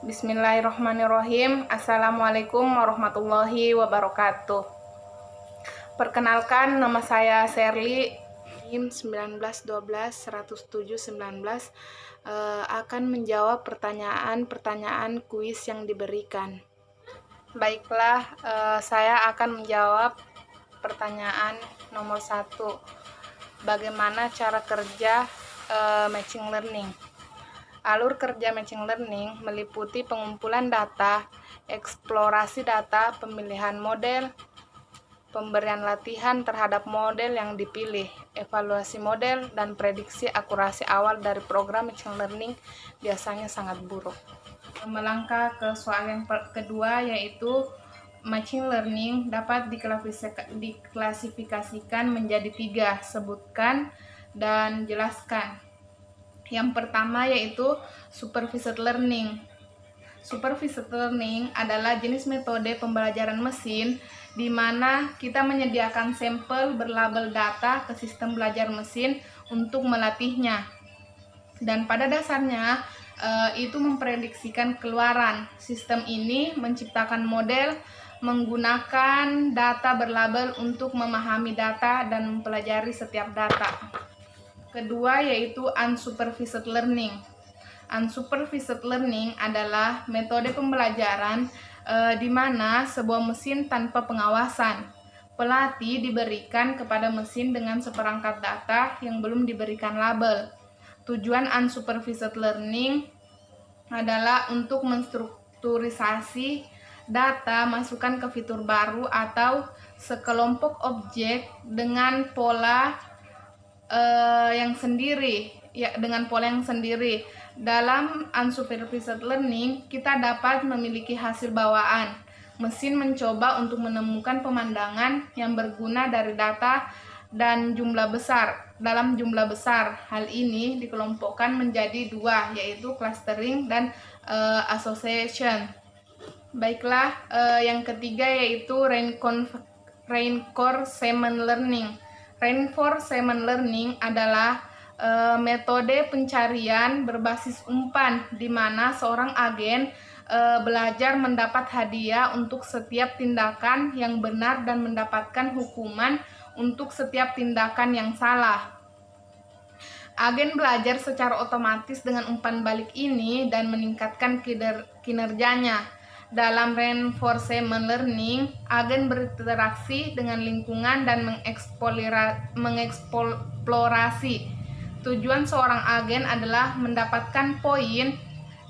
Bismillahirrahmanirrahim. Assalamualaikum warahmatullahi wabarakatuh. Perkenalkan, nama saya Sherly. 1912-107-19 akan menjawab pertanyaan-pertanyaan kuis yang diberikan. Baiklah, saya akan menjawab pertanyaan nomor 1. Bagaimana cara kerja matching learning? Alur kerja matching learning meliputi pengumpulan data, eksplorasi data, pemilihan model, pemberian latihan terhadap model yang dipilih, evaluasi model, dan prediksi akurasi awal dari program matching learning biasanya sangat buruk. Melangkah ke soal yang kedua, yaitu matching learning dapat diklasifikasikan menjadi 3. Sebutkan dan jelaskan. Yang pertama yaitu supervised learning. Supervised learning adalah jenis metode pembelajaran mesin di mana kita menyediakan sampel berlabel data ke sistem belajar mesin untuk melatihnya. Dan pada dasarnya itu memprediksikan keluaran. Sistem ini menciptakan model menggunakan data berlabel untuk memahami data dan mempelajari setiap data. Kedua yaitu unsupervised learning. Unsupervised learning adalah metode pembelajaran di mana sebuah mesin tanpa pengawasan. Pelatih diberikan kepada mesin dengan seperangkat data yang belum diberikan label. Tujuan unsupervised learning adalah untuk menstrukturisasi data, masukkan ke fitur baru atau sekelompok objek dengan pola yang sendiri, dengan pola yang sendiri. Dalam unsupervised learning, kita dapat memiliki hasil bawaan. Mesin mencoba untuk menemukan pemandangan yang berguna dari data dan jumlah besar. Dalam jumlah besar, hal ini dikelompokkan menjadi 2, yaitu clustering dan association. Baiklah, yang ketiga yaitu reinforcement learning. Reinforcement learning adalah metode pencarian berbasis umpan di mana seorang agen belajar mendapat hadiah untuk setiap tindakan yang benar dan mendapatkan hukuman untuk setiap tindakan yang salah. Agen belajar secara otomatis dengan umpan balik ini dan meningkatkan kinerjanya. Dalam reinforcement learning, agen berinteraksi dengan lingkungan dan mengeksplorasi. Tujuan seorang agen adalah mendapatkan poin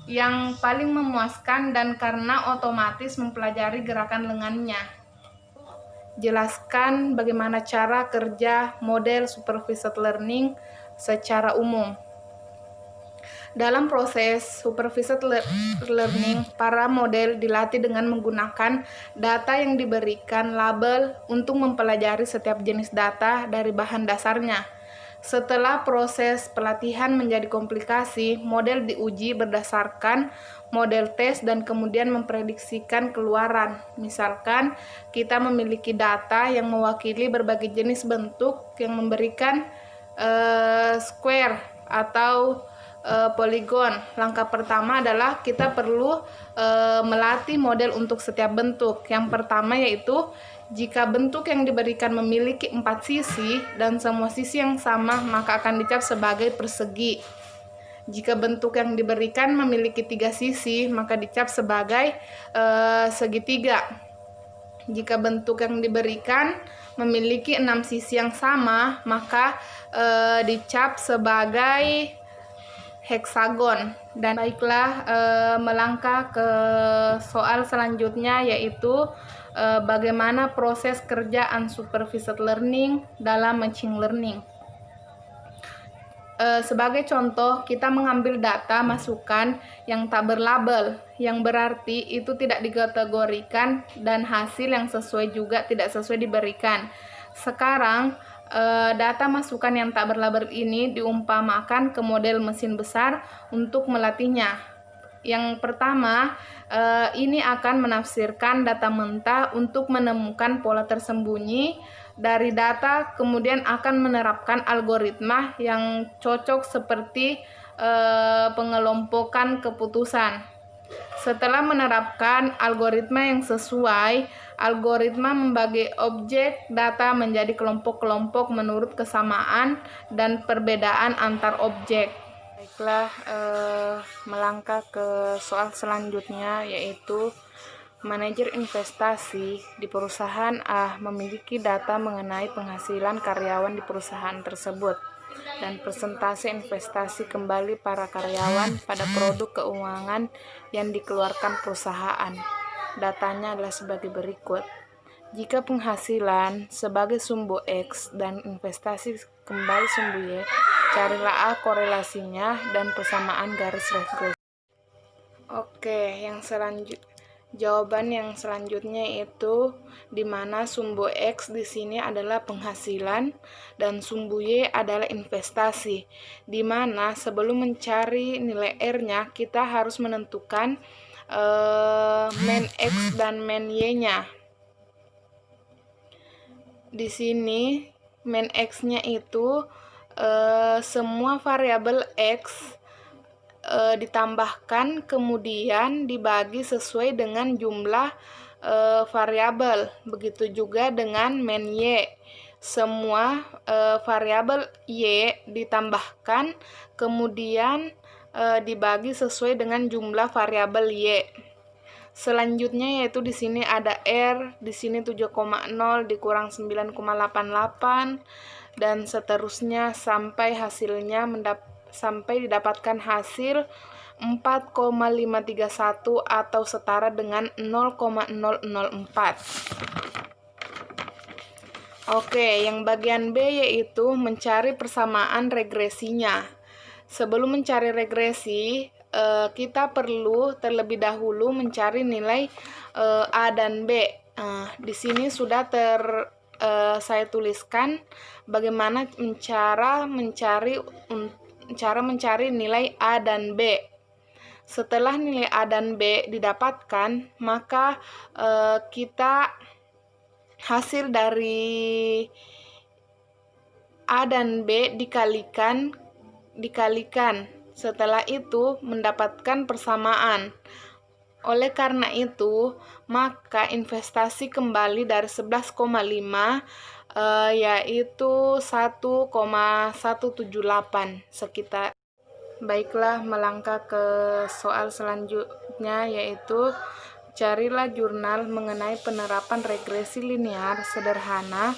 yang paling memuaskan dan karena otomatis mempelajari gerakan lengannya. Jelaskan bagaimana cara kerja model supervised learning secara umum. Dalam proses supervised learning, para model dilatih dengan menggunakan data yang diberikan label untuk mempelajari setiap jenis data dari bahan dasarnya. Setelah proses pelatihan menjadi komplikasi, model diuji berdasarkan model tes dan kemudian memprediksikan keluaran. Misalkan, kita memiliki data yang mewakili berbagai jenis bentuk yang memberikan square atau poligon. Langkah pertama adalah kita perlu melatih model untuk setiap bentuk. Yang pertama yaitu jika bentuk yang diberikan memiliki 4 sisi dan semua sisi yang sama, maka akan dicap sebagai persegi. Jika bentuk yang diberikan memiliki 3 sisi, maka dicap sebagai segitiga. Jika bentuk yang diberikan memiliki 6 sisi yang sama, maka dicap sebagai heksagon. Dan baiklah, melangkah ke soal selanjutnya, yaitu bagaimana proses kerja unsupervised learning dalam matching learning. Sebagai contoh, kita mengambil data masukan yang tak berlabel, yang berarti itu tidak dikategorikan dan hasil yang sesuai juga tidak sesuai diberikan. Sekarang, data masukan yang tak berlabel ini diumpamakan ke model mesin besar untuk melatihnya. Yang pertama, ini akan menafsirkan data mentah untuk menemukan pola tersembunyi dari data, kemudian akan menerapkan algoritma yang cocok seperti pengelompokan keputusan. Setelah menerapkan algoritma yang sesuai, algoritma membagi objek data menjadi kelompok-kelompok menurut kesamaan dan perbedaan antar objek. Baiklah, melangkah ke soal selanjutnya, yaitu manajer investasi di perusahaan A memiliki data mengenai penghasilan karyawan di perusahaan tersebut dan persentase investasi kembali para karyawan pada produk keuangan yang dikeluarkan perusahaan. Datanya adalah sebagai berikut. Jika penghasilan sebagai sumbu X dan investasi kembali sumbu Y, carilah A korelasinya dan persamaan garis regresi. Oke, jawaban yang selanjutnya itu di mana sumbu X di sini adalah penghasilan dan sumbu Y adalah investasi. Di mana sebelum mencari nilai R-nya kita harus menentukan main X dan main Y-nya. Di sini main X-nya itu semua variabel X ditambahkan kemudian dibagi sesuai dengan jumlah variabel. Begitu juga dengan main Y. Semua variabel Y ditambahkan kemudian dibagi sesuai dengan jumlah variabel Y. Selanjutnya yaitu di sini ada R, di sini 7,0 dikurang 9,88 dan seterusnya sampai hasilnya sampai didapatkan hasil 4,531 atau setara dengan 0,004. Oke, yang bagian B yaitu mencari persamaan regresinya. Sebelum mencari regresi, kita perlu terlebih dahulu mencari nilai A dan B. Di sini sudah saya tuliskan bagaimana cara mencari nilai A dan B. Setelah nilai A dan B didapatkan, maka kita hasil dari A dan B dikalikan. Setelah itu mendapatkan persamaan. Oleh karena itu, maka investasi kembali dari 11,5 yaitu 1,178 sekitar. Baiklah, melangkah ke soal selanjutnya, yaitu carilah jurnal mengenai penerapan regresi linear sederhana.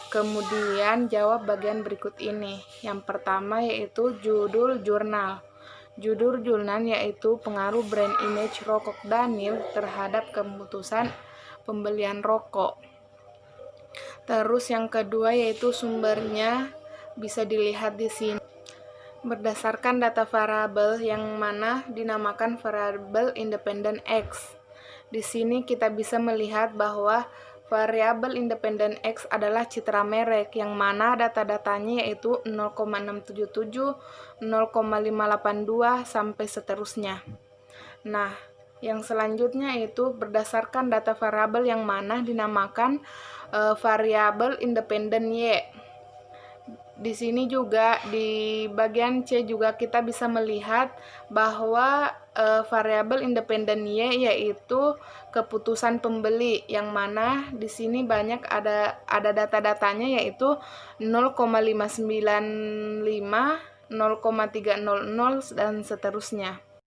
Kemudian jawab bagian berikut ini. Yang pertama yaitu judul jurnal. Judul jurnal yaitu pengaruh brand image rokok Daniel terhadap keputusan pembelian rokok. Terus yang kedua yaitu sumbernya bisa dilihat di sini. Berdasarkan data variabel yang mana dinamakan variabel independen X. Di sini kita bisa melihat bahwa variabel independen X adalah citra merek yang mana data-datanya yaitu 0,677, 0,582 sampai seterusnya. Nah, yang selanjutnya itu berdasarkan data variabel yang mana dinamakan variabel independen Y. Di sini juga di bagian C juga kita bisa melihat bahwa variabel independen Y yaitu keputusan pembeli yang mana di sini banyak ada data-datanya yaitu 0,595, 0,300 dan seterusnya.